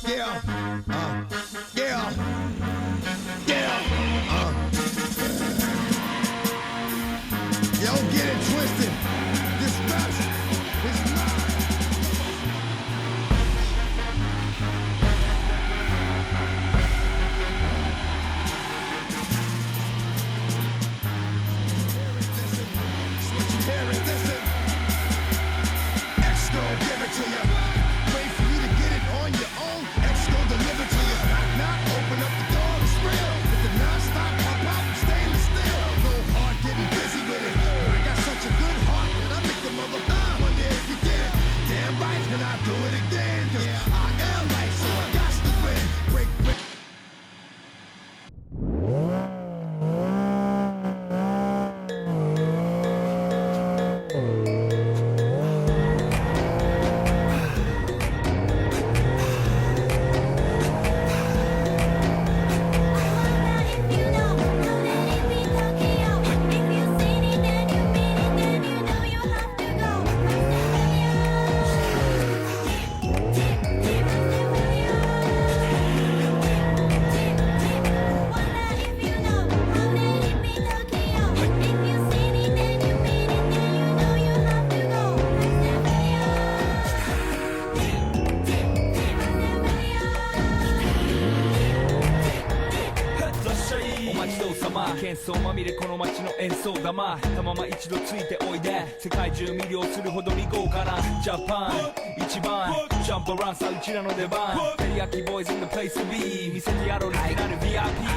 Yeah, yeah, yeah, Yo, get it twisted. This best is mine. What you hearing, listen. X gon' give it to you. Wait for you to get it on your own. X gon' deliver to you. Knock, open up the door, it's real. With the non-stop pop-out, stainless steel. No hard getting busy with it. I got such a good heart that I make the mother wonder if you did it. Damn right, and I do it again. Cause I am right, so I got to win. Break.喧騒まみれこの街の演奏玉たまま一度ついておいで世界中魅了するほどに豪華なジャパン一番ジャンプランさうちらの出番テリヤキボーイズ in the place to be 見せてやろうリジナル VIP